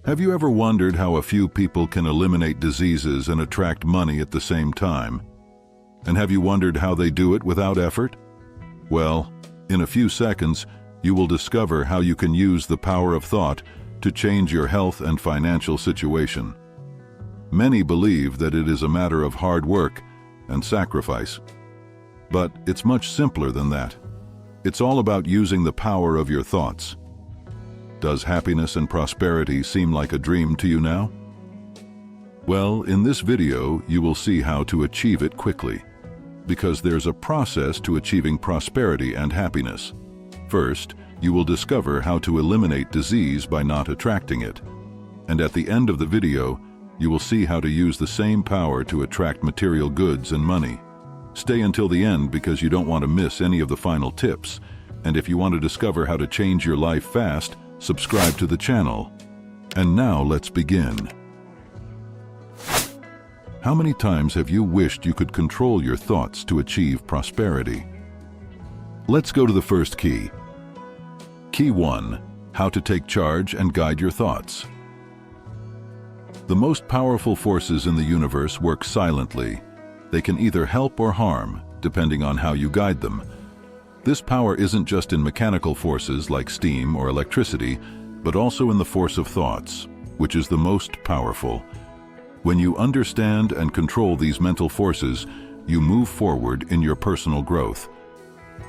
Have you ever wondered how a few people can eliminate diseases and attract money at the same time? And have you wondered how they do it without effort? Well, in a few seconds, you will discover how you can use the power of thought to change your health and financial situation. Many believe that it is a matter of hard work and sacrifice. But it's much simpler than that. It's all about using the power of your thoughts. Does happiness and prosperity seem like a dream to you now? Well, in this video, you will see how to achieve it quickly, because there's a process to achieving prosperity and happiness. First, you will discover how to eliminate disease by not attracting it. And at the end of the video, you will see how to use the same power to attract material goods and money. Stay until the end because you don't want to miss any of the final tips. And if you want to discover how to change your life fast, subscribe to the channel. And now let's begin. How many times have you wished you could control your thoughts to achieve prosperity? Let's go to the first key. Key 1. How to take charge and guide your thoughts. The most powerful forces in the universe work silently. They can either help or harm, depending on how you guide them. This power isn't just in mechanical forces like steam or electricity, but also in the force of thoughts, which is the most powerful. When you understand and control these mental forces, you move forward in your personal growth.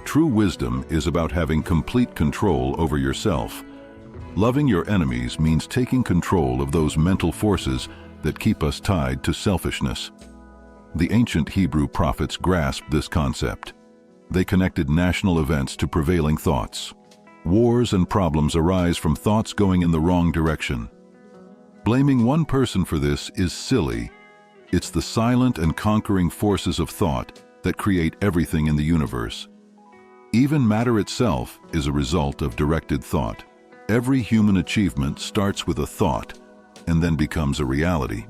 True wisdom is about having complete control over yourself. Loving your enemies means taking control of those mental forces that keep us tied to selfishness. The ancient Hebrew prophets grasped this concept. They connected national events to prevailing thoughts. Wars and problems arise from thoughts going in the wrong direction. Blaming one person for this is silly. It's the silent and conquering forces of thought that create everything in the universe. Even matter itself is a result of directed thought. Every human achievement starts with a thought and then becomes a reality.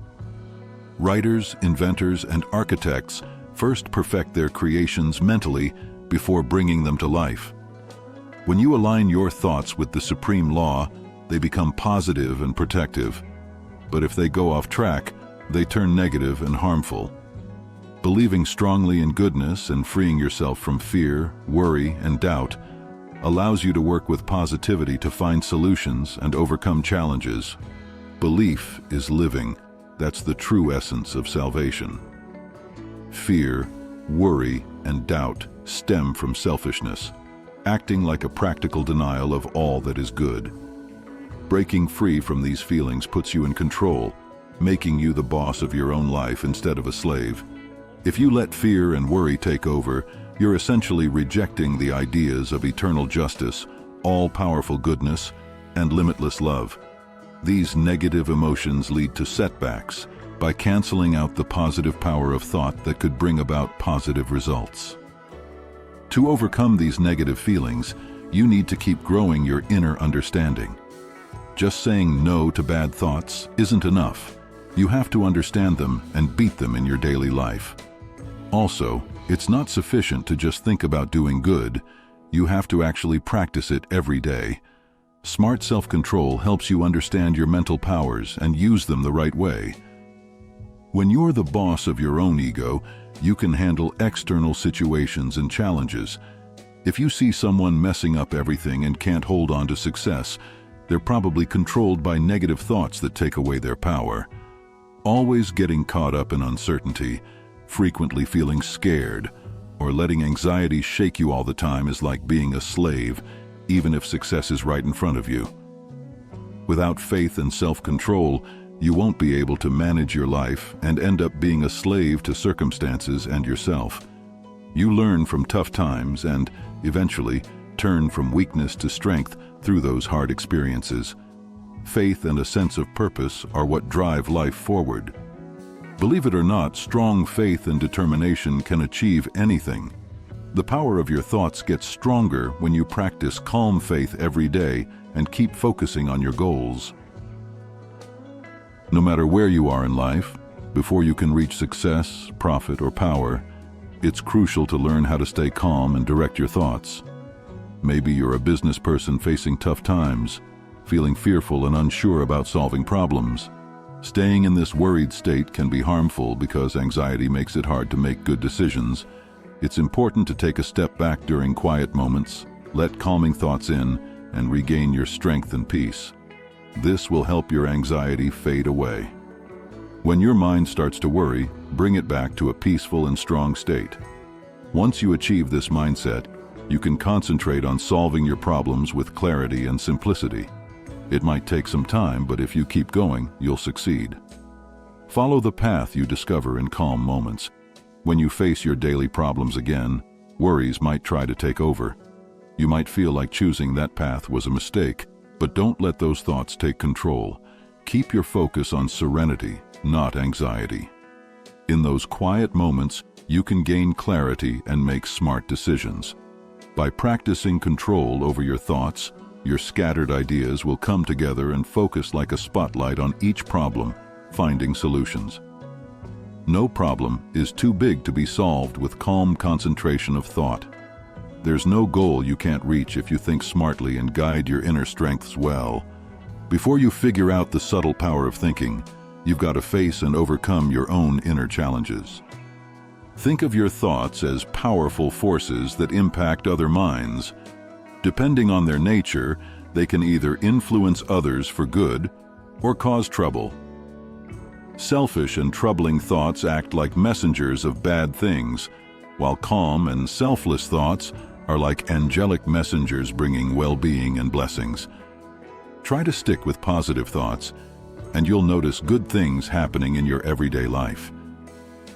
Writers, inventors, and architects first perfect their creations mentally before bringing them to life. When you align your thoughts with the supreme law, they become positive and protective. But if they go off track, they turn negative and harmful. Believing strongly in goodness and freeing yourself from fear, worry, and doubt allows you to work with positivity to find solutions and overcome challenges. Belief is living. That's the true essence of salvation. Fear, worry, and doubt stem from selfishness, acting like a practical denial of all that is good. Breaking free from these feelings puts you in control, making you the boss of your own life instead of a slave. If you let fear and worry take over, you're essentially rejecting the ideas of eternal justice, all-powerful goodness, and limitless love. These negative emotions lead to setbacks by canceling out the positive power of thought that could bring about positive results. To overcome these negative feelings, you need to keep growing your inner understanding. Just saying no to bad thoughts isn't enough. You have to understand them and beat them in your daily life. Also, it's not sufficient to just think about doing good. You have to actually practice it every day. Smart self-control helps you understand your mental powers and use them the right way. When you're the boss of your own ego, you can handle external situations and challenges. If you see someone messing up everything and can't hold on to success, they're probably controlled by negative thoughts that take away their power. Always getting caught up in uncertainty, frequently feeling scared, or letting anxiety shake you all the time is like being a slave, even if success is right in front of you. Without faith and self-control, you won't be able to manage your life and end up being a slave to circumstances and yourself. You learn from tough times and, eventually, turn from weakness to strength through those hard experiences. Faith and a sense of purpose are what drive life forward. Believe it or not, strong faith and determination can achieve anything. The power of your thoughts gets stronger when you practice calm faith every day and keep focusing on your goals. No matter where you are in life, before you can reach success, profit, or power, it's crucial to learn how to stay calm and direct your thoughts. Maybe you're a business person facing tough times, feeling fearful and unsure about solving problems. Staying in this worried state can be harmful because anxiety makes it hard to make good decisions. It's important to take a step back during quiet moments, let calming thoughts in, and regain your strength and peace. This will help your anxiety fade away. When your mind starts to worry, bring it back to a peaceful and strong state. Once you achieve this mindset, you can concentrate on solving your problems with clarity and simplicity. It might take some time, but if you keep going, you'll succeed. Follow the path you discover in calm moments. When you face your daily problems again, worries might try to take over. You might feel like choosing that path was a mistake, but don't let those thoughts take control. Keep your focus on serenity, not anxiety. In those quiet moments, you can gain clarity and make smart decisions. By practicing control over your thoughts, your scattered ideas will come together and focus like a spotlight on each problem, finding solutions. No problem is too big to be solved with calm concentration of thought. There's no goal you can't reach if you think smartly and guide your inner strengths well. Before you figure out the subtle power of thinking, you've got to face and overcome your own inner challenges. Think of your thoughts as powerful forces that impact other minds. Depending on their nature, they can either influence others for good or cause trouble. Selfish and troubling thoughts act like messengers of bad things, while calm and selfless thoughts are like angelic messengers bringing well-being and blessings. Try to stick with positive thoughts, and you'll notice good things happening in your everyday life.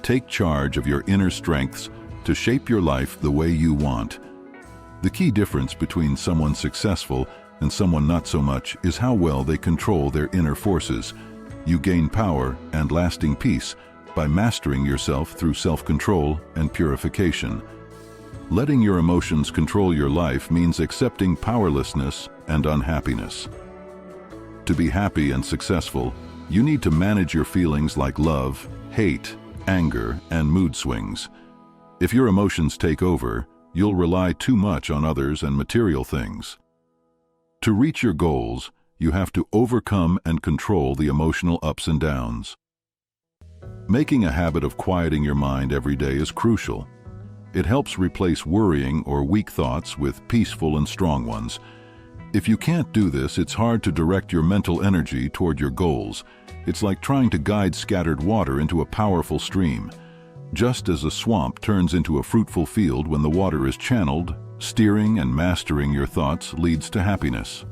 Take charge of your inner strengths to shape your life the way you want. The key difference between someone successful and someone not so much is how well they control their inner forces. You gain power and lasting peace by mastering yourself through self-control and purification. Letting your emotions control your life means accepting powerlessness and unhappiness. To be happy and successful, you need to manage your feelings like love, hate, anger, and mood swings. If your emotions take over, you'll rely too much on others and material things. To reach your goals, you have to overcome and control the emotional ups and downs. Making a habit of quieting your mind every day is crucial. It helps replace worrying or weak thoughts with peaceful and strong ones. If you can't do this, it's hard to direct your mental energy toward your goals. It's like trying to guide scattered water into a powerful stream. Just as a swamp turns into a fruitful field when the water is channeled, steering and mastering your thoughts leads to happiness.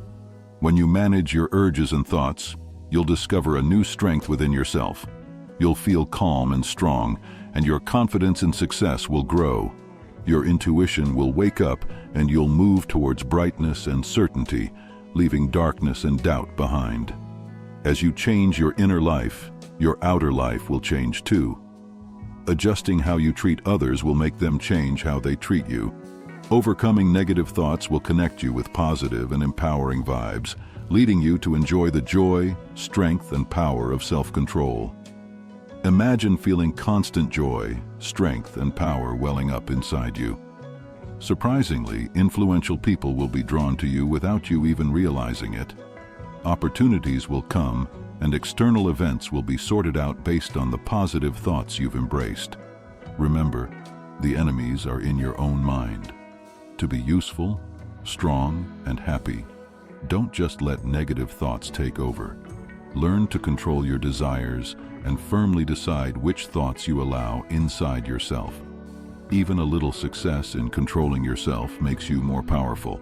When you manage your urges and thoughts, you'll discover a new strength within yourself. You'll feel calm and strong, and your confidence in success will grow. Your intuition will wake up, and you'll move towards brightness and certainty, leaving darkness and doubt behind. As you change your inner life, your outer life will change too. Adjusting how you treat others will make them change how they treat you. Overcoming negative thoughts will connect you with positive and empowering vibes, leading you to enjoy the joy, strength, and power of self-control. Imagine feeling constant joy, strength, and power welling up inside you. Surprisingly, influential people will be drawn to you without you even realizing it. Opportunities will come, and external events will be sorted out based on the positive thoughts you've embraced. Remember, the enemies are in your own mind. To be useful, strong, and happy, don't just let negative thoughts take over. Learn to control your desires and firmly decide which thoughts you allow inside yourself. Even a little success in controlling yourself makes you more powerful.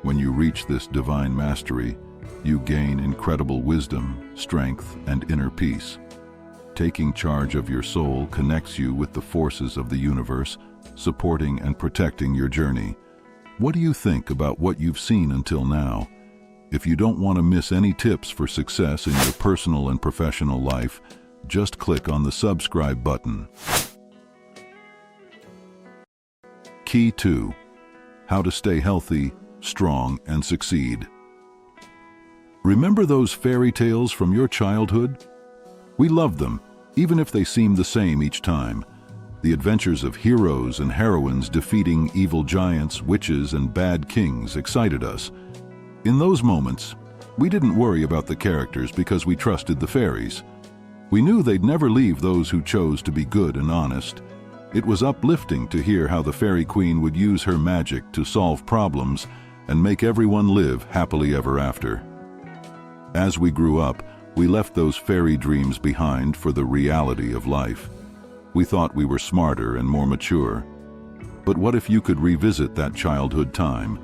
When you reach this divine mastery, you gain incredible wisdom, strength, and inner peace. Taking charge of your soul connects you with the forces of the universe, supporting and protecting your journey. What do you think about what you've seen until now? If you don't want to miss any tips for success in your personal and professional life, just click on the subscribe button. Key 2. How to stay healthy, strong, and succeed. Remember those fairy tales from your childhood? We loved them, even if they seemed the same each time. The adventures of heroes and heroines defeating evil giants, witches, and bad kings excited us. In those moments, We didn't worry about the characters because we trusted the fairies. We knew they'd never leave those who chose to be good and honest. It was uplifting to hear how the Fairy Queen would use her magic to solve problems and make everyone live happily ever after. As we grew up, we left those fairy dreams behind for the reality of life. We thought we were smarter and more mature. But what if you could revisit that childhood time?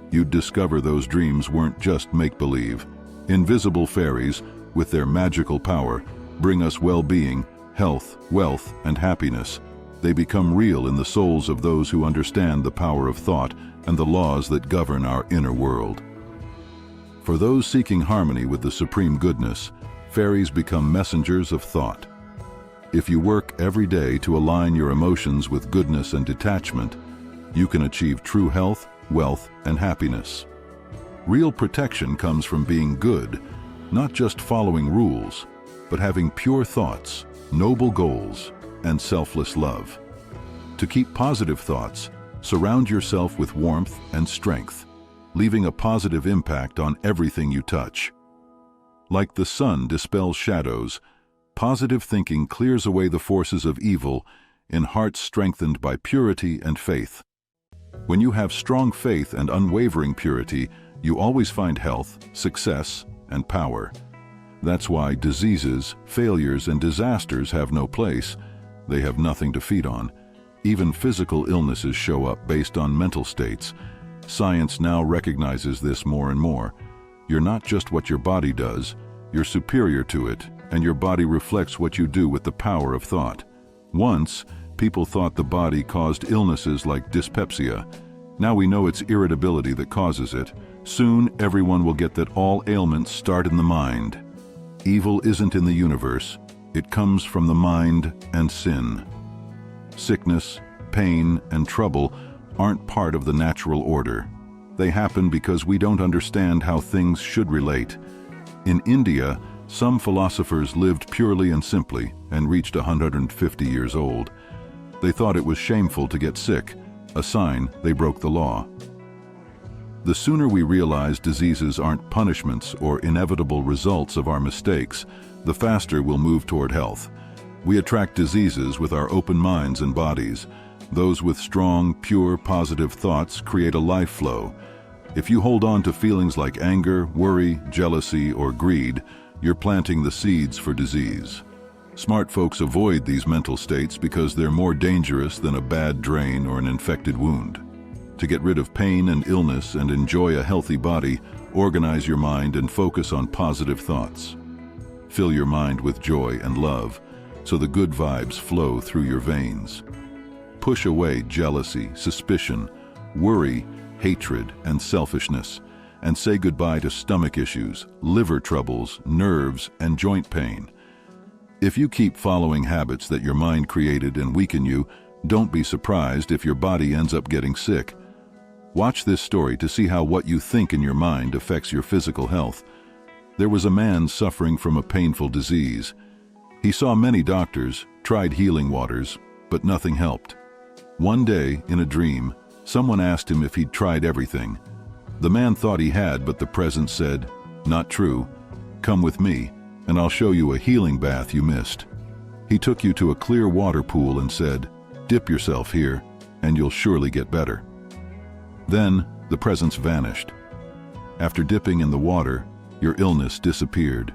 You'd discover those dreams weren't just make-believe. Invisible fairies, with their magical power, bring us well-being, health, wealth, and happiness. They become real in the souls of those who understand the power of thought and the laws that govern our inner world. For those seeking harmony with the supreme goodness, fairies become messengers of thought. If you work every day to align your emotions with goodness and detachment, you can achieve true health, wealth, and happiness. Real protection comes from being good, not just following rules, but having pure thoughts, noble goals, and selfless love. To keep positive thoughts, surround yourself with warmth and strength, leaving a positive impact on everything you touch. Like the sun dispels shadows, positive thinking clears away the forces of evil in hearts strengthened by purity and faith. When you have strong faith and unwavering purity, you always find health, success, and power. That's why diseases, failures, and disasters have no place. They have nothing to feed on. Even physical illnesses show up based on mental states. Science now recognizes this more and more. You're not just what your body does, you're superior to it, and your body reflects what you do with the power of thought. Once, people thought the body caused illnesses like dyspepsia. Now we know it's irritability that causes it. Soon, everyone will get that all ailments start in the mind. Evil isn't in the universe. It comes from the mind and sin. Sickness, pain, and trouble aren't part of the natural order. They happen because we don't understand how things should relate. In India, some philosophers lived purely and simply and reached 150 years old. They thought it was shameful to get sick, a sign they broke the law. The sooner we realize diseases aren't punishments or inevitable results of our mistakes, the faster we'll move toward health. We attract diseases with our open minds and bodies. Those with strong, pure, positive thoughts create a life flow. If you hold on to feelings like anger, worry, jealousy, or greed, you're planting the seeds for disease. Smart folks avoid these mental states because they're more dangerous than a bad drain or an infected wound. To get rid of pain and illness and enjoy a healthy body, organize your mind and focus on positive thoughts. Fill your mind with joy and love, so the good vibes flow through your veins. Push away jealousy, suspicion, worry, hatred, and selfishness, and say goodbye to stomach issues, liver troubles, nerves, and joint pain. If you keep following habits that your mind created and weaken you, don't be surprised if your body ends up getting sick. Watch this story to see how what you think in your mind affects your physical health. There was a man suffering from a painful disease. He saw many doctors, tried healing waters, but nothing helped. One day, in a dream, someone asked him if he'd tried everything. The man thought he had, but the presence said, "Not true. Come with me, and I'll show you a healing bath you missed." He took you to a clear water pool and said, "Dip yourself here, and you'll surely get better." Then, the presence vanished. After dipping in the water, your illness disappeared.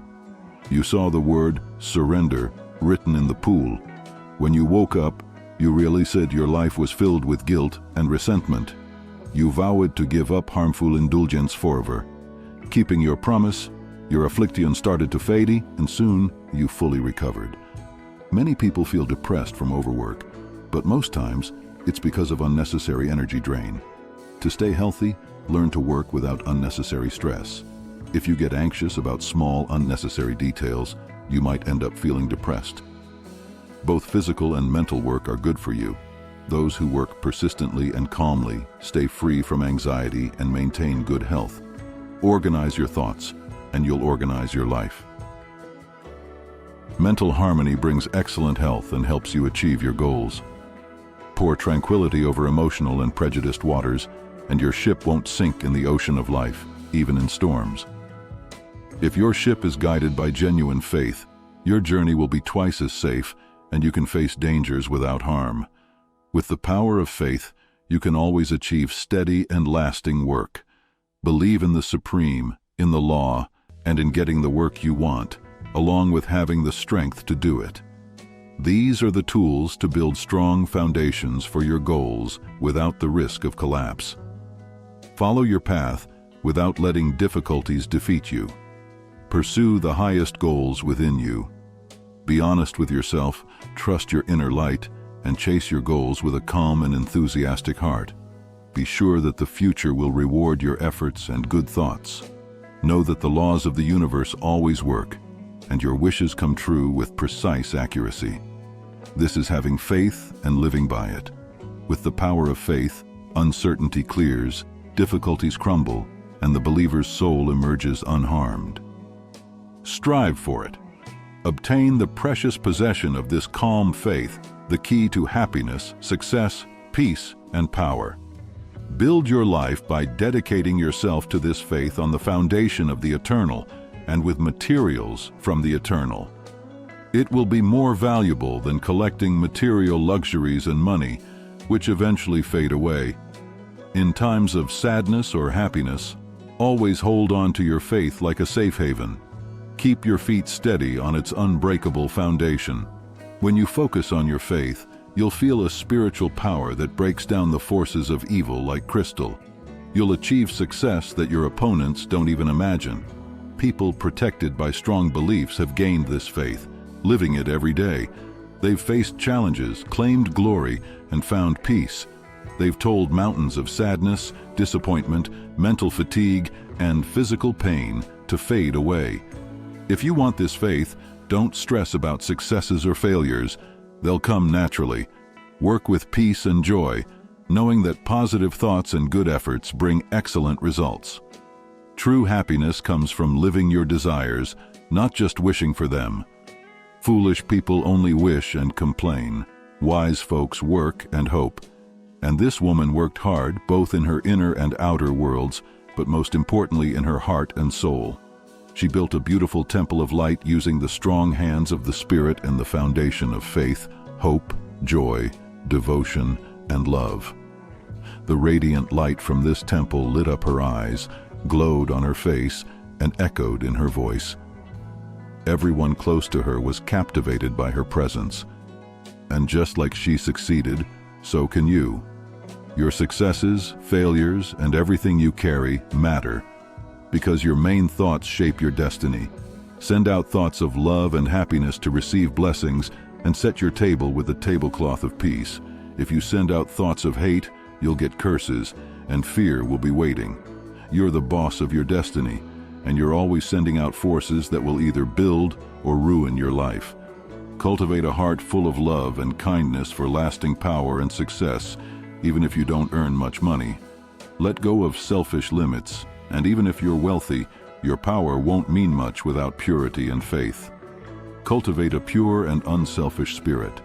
You saw the word surrender written in the pool. When you woke up, you realized your life was filled with guilt and resentment. You vowed to give up harmful indulgence forever. Keeping your promise, your affliction started to fade, and soon you fully recovered. Many people feel depressed from overwork, but most times it's because of unnecessary energy drain. To stay healthy, learn to work without unnecessary stress. If you get anxious about small, unnecessary details, you might end up feeling depressed. Both physical and mental work are good for you. Those who work persistently and calmly stay free from anxiety and maintain good health. Organize your thoughts, and you'll organize your life. Mental harmony brings excellent health and helps you achieve your goals. Pour tranquility over emotional and prejudiced waters, and your ship won't sink in the ocean of life, even in storms. If your ship is guided by genuine faith, your journey will be twice as safe, and you can face dangers without harm. With the power of faith, you can always achieve steady and lasting work. Believe in the Supreme, in the law, and in getting the work you want, along with having the strength to do it. These are the tools to build strong foundations for your goals without the risk of collapse. Follow your path without letting difficulties defeat you. Pursue the highest goals within you. Be honest with yourself, trust your inner light, and chase your goals with a calm and enthusiastic heart. Be sure that the future will reward your efforts and good thoughts. Know that the laws of the universe always work, and your wishes come true with precise accuracy. This is having faith and living by it. With the power of faith, uncertainty clears, difficulties crumble, and the believer's soul emerges unharmed. Strive for it. Obtain the precious possession of this calm faith, the key to happiness, success, peace, and power. Build your life by dedicating yourself to this faith on the foundation of the eternal and with materials from the eternal. It will be more valuable than collecting material luxuries and money, which eventually fade away. In times of sadness or happiness, always hold on to your faith like a safe haven. Keep your feet steady on its unbreakable foundation. When you focus on your faith, you'll feel a spiritual power that breaks down the forces of evil like crystal. You'll achieve success that your opponents don't even imagine. People protected by strong beliefs have gained this faith, living it every day. They've faced challenges, claimed glory, and found peace. They've told mountains of sadness, disappointment, mental fatigue, and physical pain to fade away. If you want this faith, don't stress about successes or failures. They'll come naturally. Work with peace and joy, knowing that positive thoughts and good efforts bring excellent results. True happiness comes from living your desires, not just wishing for them. Foolish people only wish and complain. Wise folks work and hope. And this woman worked hard, both in her inner and outer worlds, but most importantly in her heart and soul. She built a beautiful temple of light using the strong hands of the Spirit and the foundation of faith, hope, joy, devotion, and love. The radiant light from this temple lit up her eyes, glowed on her face, and echoed in her voice. Everyone close to her was captivated by her presence. And just like she succeeded, so can you. Your successes, failures, and everything you carry matter, because your main thoughts shape your destiny. Send out thoughts of love and happiness to receive blessings, and set your table with a tablecloth of peace. If you send out thoughts of hate, you'll get curses, and fear will be waiting. You're the boss of your destiny, and you're always sending out forces that will either build or ruin your life. Cultivate a heart full of love and kindness for lasting power and success, even if you don't earn much money. Let go of selfish limits, and even if you're wealthy, your power won't mean much without purity and faith. Cultivate a pure and unselfish spirit.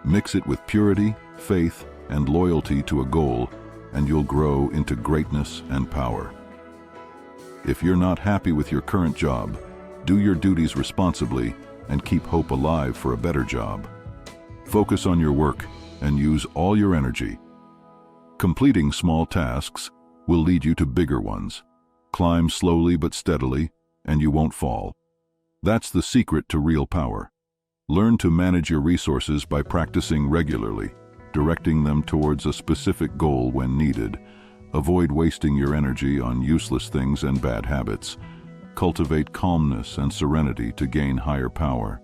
Mix it with purity, faith, and loyalty to a goal, and you'll grow into greatness and power. If you're not happy with your current job, do your duties responsibly and keep hope alive for a better job. Focus on your work and use all your energy. Completing small tasks will lead you to bigger ones. Climb slowly but steadily, and you won't fall. That's the secret to real power. Learn to manage your resources by practicing regularly, directing them towards a specific goal when needed. Avoid wasting your energy on useless things and bad habits. Cultivate calmness and serenity to gain higher power.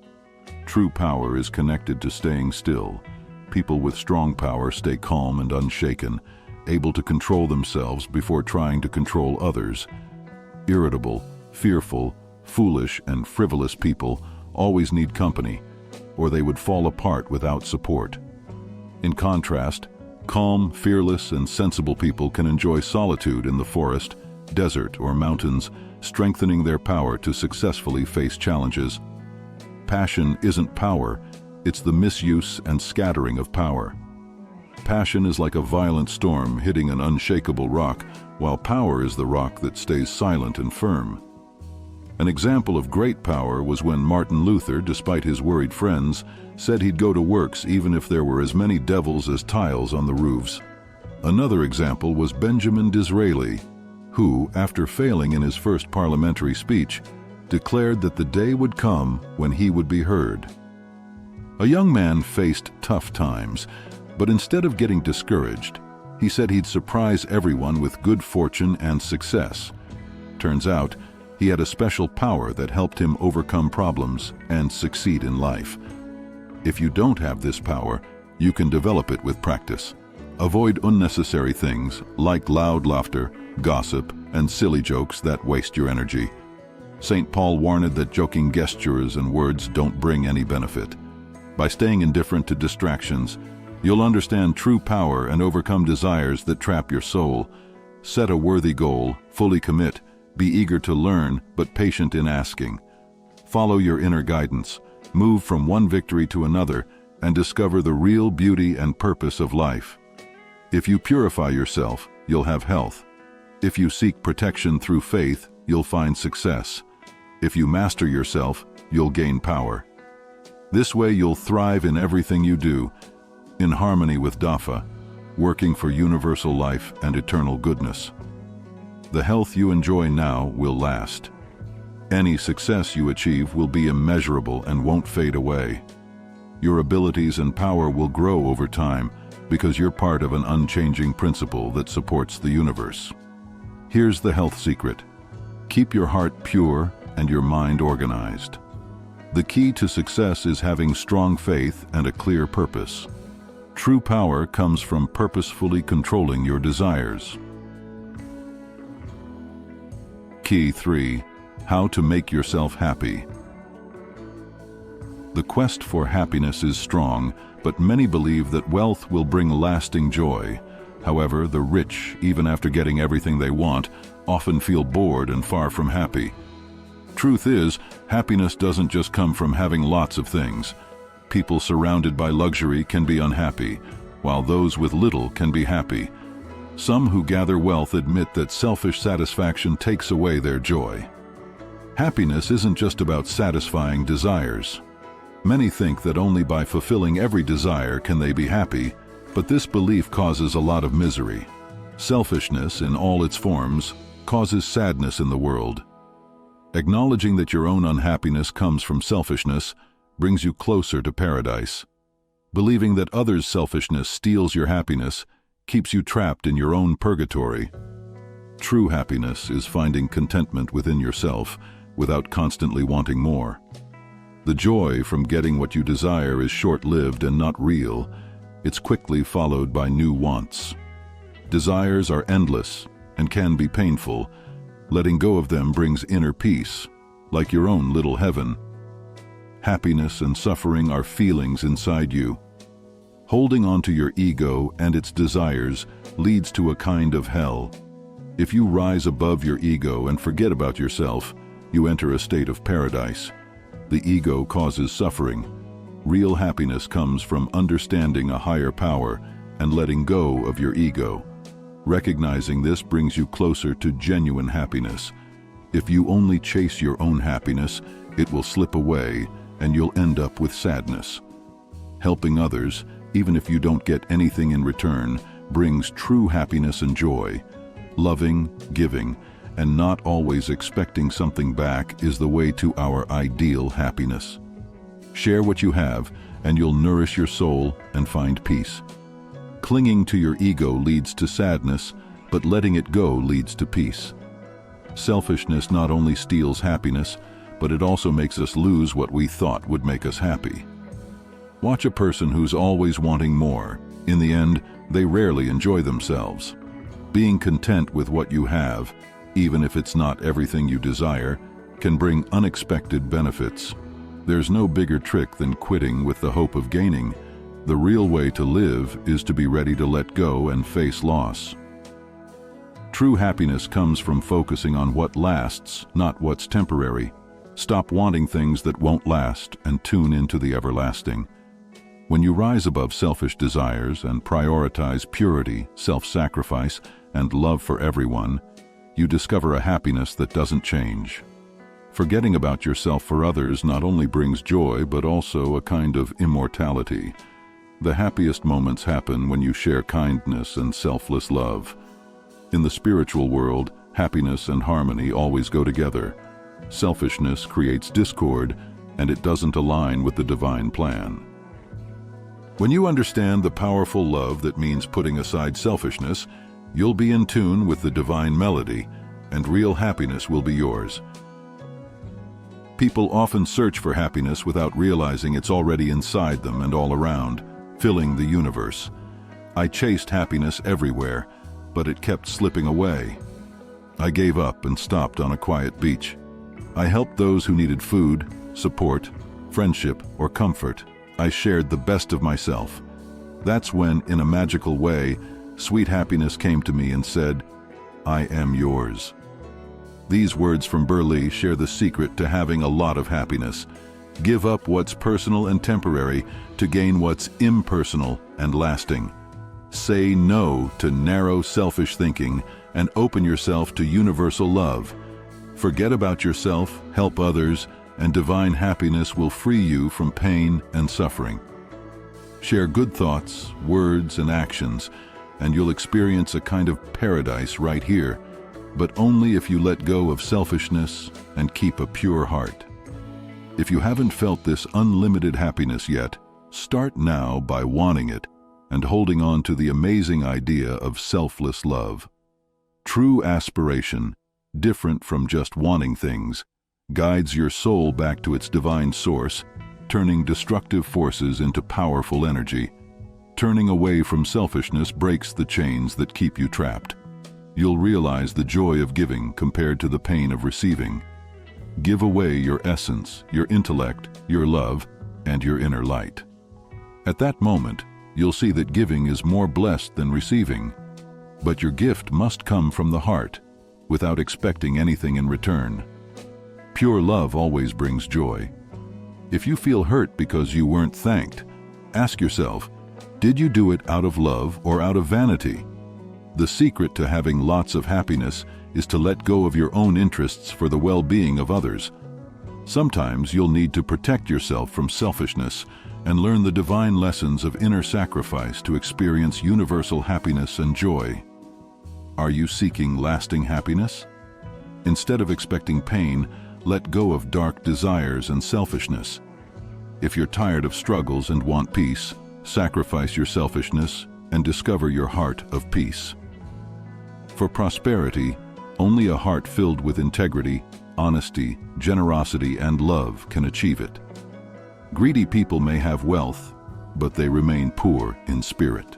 True power is connected to staying still. People with strong power stay calm and unshaken, able to control themselves before trying to control others. Irritable, fearful, foolish, and frivolous people always need company, or they would fall apart without support. In contrast, calm, fearless, and sensible people can enjoy solitude in the forest, desert, or mountains, strengthening their power to successfully face challenges. Passion isn't power, it's the misuse and scattering of power. Passion is like a violent storm hitting an unshakable rock, while power is the rock that stays silent and firm. An example of great power was when Martin Luther, despite his worried friends, said he'd go to works even if there were as many devils as tiles on the roofs. Another example was Benjamin Disraeli, who, after failing in his first parliamentary speech, declared that the day would come when he would be heard. A young man faced tough times, but instead of getting discouraged, he said he'd surprise everyone with good fortune and success. Turns out, he had a special power that helped him overcome problems and succeed in life. If you don't have this power, you can develop it with practice. Avoid unnecessary things like loud laughter, gossip, and silly jokes that waste your energy. St. Paul warned that joking gestures and words don't bring any benefit. By staying indifferent to distractions, you'll understand true power and overcome desires that trap your soul. Set a worthy goal, fully commit, be eager to learn, but patient in asking. Follow your inner guidance, move from one victory to another, and discover the real beauty and purpose of life. If you purify yourself, you'll have health. If you seek protection through faith, you'll find success. If you master yourself, you'll gain power. This way you'll thrive in everything you do, in harmony with Dafa, working for universal life and eternal goodness. The health you enjoy now will last. Any success you achieve will be immeasurable and won't fade away. Your abilities and power will grow over time because you're part of an unchanging principle that supports the universe. Here's the health secret. Keep your heart pure and your mind organized. The key to success is having strong faith and a clear purpose. True power comes from purposefully controlling your desires. Key 3. How to make yourself happy. The quest for happiness is strong, but many believe that wealth will bring lasting joy. However, the rich, even after getting everything they want, often feel bored and far from happy. Truth is, happiness doesn't just come from having lots of things. People surrounded by luxury can be unhappy, while those with little can be happy. Some who gather wealth admit that selfish satisfaction takes away their joy. Happiness isn't just about satisfying desires. Many think that only by fulfilling every desire can they be happy, but this belief causes a lot of misery. Selfishness, in all its forms, causes sadness in the world. Acknowledging that your own unhappiness comes from selfishness brings you closer to paradise. Believing that others' selfishness steals your happiness keeps you trapped in your own purgatory. True happiness is finding contentment within yourself without constantly wanting more. The joy from getting what you desire is short-lived and not real. It's quickly followed by new wants. Desires are endless and can be painful. Letting go of them brings inner peace, like your own little heaven. Happiness and suffering are feelings inside you. Holding on to your ego and its desires leads to a kind of hell. If you rise above your ego and forget about yourself, you enter a state of paradise. The ego causes suffering. Real happiness comes from understanding a higher power and letting go of your ego. Recognizing this brings you closer to genuine happiness. If you only chase your own happiness, it will slip away and you'll end up with sadness. Helping others, even if you don't get anything in return, brings true happiness and joy. Loving, giving, and not always expecting something back is the way to our ideal happiness. Share what you have, and you'll nourish your soul and find peace. Clinging to your ego leads to sadness, but letting it go leads to peace. Selfishness not only steals happiness, but it also makes us lose what we thought would make us happy. Watch a person who's always wanting more. In the end, they rarely enjoy themselves. Being content with what you have, even if it's not everything you desire, can bring unexpected benefits. There's no bigger trick than quitting with the hope of gaining. The real way to live is to be ready to let go and face loss. True happiness comes from focusing on what lasts, not what's temporary. Stop wanting things that won't last and tune into the everlasting. When you rise above selfish desires and prioritize purity, self-sacrifice, and love for everyone, you discover a happiness that doesn't change. Forgetting about yourself for others not only brings joy, but also a kind of immortality. The happiest moments happen when you share kindness and selfless love. In the spiritual world, happiness and harmony always go together. Selfishness creates discord, and it doesn't align with the divine plan. When you understand the powerful love that means putting aside selfishness, you'll be in tune with the divine melody, and real happiness will be yours. People often search for happiness without realizing it's already inside them and all around, filling the universe. I chased happiness everywhere, but it kept slipping away. I gave up and stopped on a quiet beach. I helped those who needed food, support, friendship, or comfort. I shared the best of myself. That's when, in a magical way, sweet happiness came to me and said, "I am yours." These words from Burleigh share the secret to having a lot of happiness. Give up what's personal and temporary to gain what's impersonal and lasting. Say no to narrow, selfish thinking and open yourself to universal love. Forget about yourself, help others, and divine happiness will free you from pain and suffering. Share good thoughts, words, and actions, and you'll experience a kind of paradise right here, but only if you let go of selfishness and keep a pure heart. If you haven't felt this unlimited happiness yet, start now by wanting it and holding on to the amazing idea of selfless love. True aspiration, different from just wanting things, guides your soul back to its divine source, turning destructive forces into powerful energy. Turning away from selfishness breaks the chains that keep you trapped. You'll realize the joy of giving compared to the pain of receiving. Give away your essence, your intellect, your love, and your inner light. At that moment, you'll see that giving is more blessed than receiving. But your gift must come from the heart, without expecting anything in return. Pure love always brings joy. If you feel hurt because you weren't thanked, ask yourself, did you do it out of love or out of vanity? The secret to having lots of happiness is to let go of your own interests for the well-being of others. Sometimes you'll need to protect yourself from selfishness and learn the divine lessons of inner sacrifice to experience universal happiness and joy. Are you seeking lasting happiness? Instead of expecting pain, let go of dark desires and selfishness. If you're tired of struggles and want peace, sacrifice your selfishness and discover your heart of peace. For prosperity, only a heart filled with integrity, honesty, generosity, and love can achieve it. Greedy people may have wealth, but they remain poor in spirit.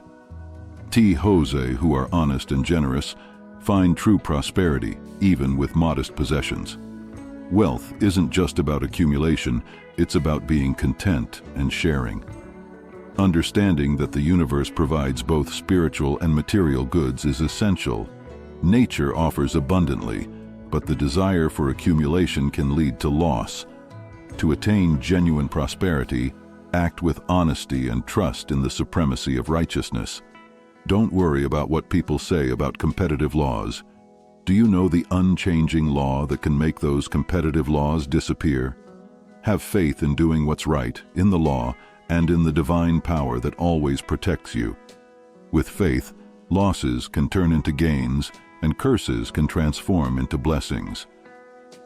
Jose, who are honest and generous, find true prosperity, even with modest possessions. Wealth isn't just about accumulation, it's about being content and sharing. Understanding that the universe provides both spiritual and material goods is essential. Nature offers abundantly, but the desire for accumulation can lead to loss. To attain genuine prosperity, act with honesty and trust in the supremacy of righteousness. Don't worry about what people say about competitive laws. Do you know the unchanging law that can make those competitive laws disappear? Have faith in doing what's right, in the law, and in the divine power that always protects you. With faith, losses can turn into gains, and curses can transform into blessings.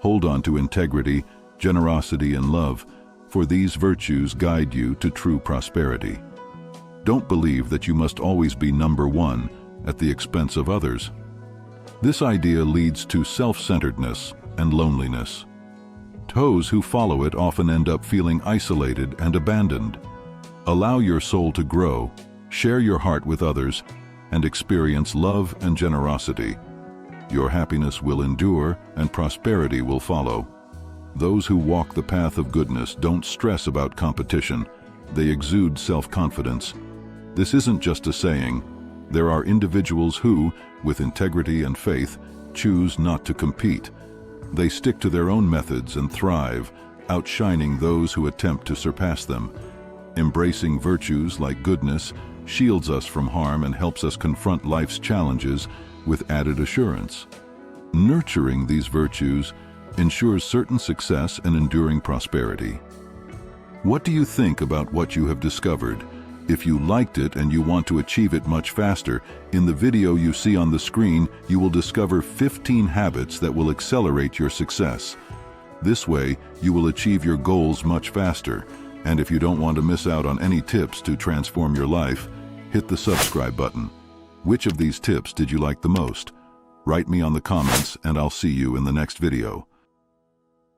Hold on to integrity, generosity, and love, for these virtues guide you to true prosperity. Don't believe that you must always be number one at the expense of others. This idea leads to self-centeredness and loneliness. Those who follow it often end up feeling isolated and abandoned. Allow your soul to grow, share your heart with others, and experience love and generosity. Your happiness will endure and prosperity will follow. Those who walk the path of goodness don't stress about competition. They exude self-confidence. This isn't just a saying. There are individuals who, with integrity and faith, choose not to compete. They stick to their own methods and thrive, outshining those who attempt to surpass them. Embracing virtues like goodness shields us from harm and helps us confront life's challenges with added assurance. Nurturing these virtues ensures certain success and enduring prosperity. What do you think about what you have discovered? If you liked it and you want to achieve it much faster, in the video you see on the screen, you will discover 15 habits that will accelerate your success. This way, you will achieve your goals much faster. And if you don't want to miss out on any tips to transform your life, hit the subscribe button. Which of these tips did you like the most? Write me on the comments and I'll see you in the next video.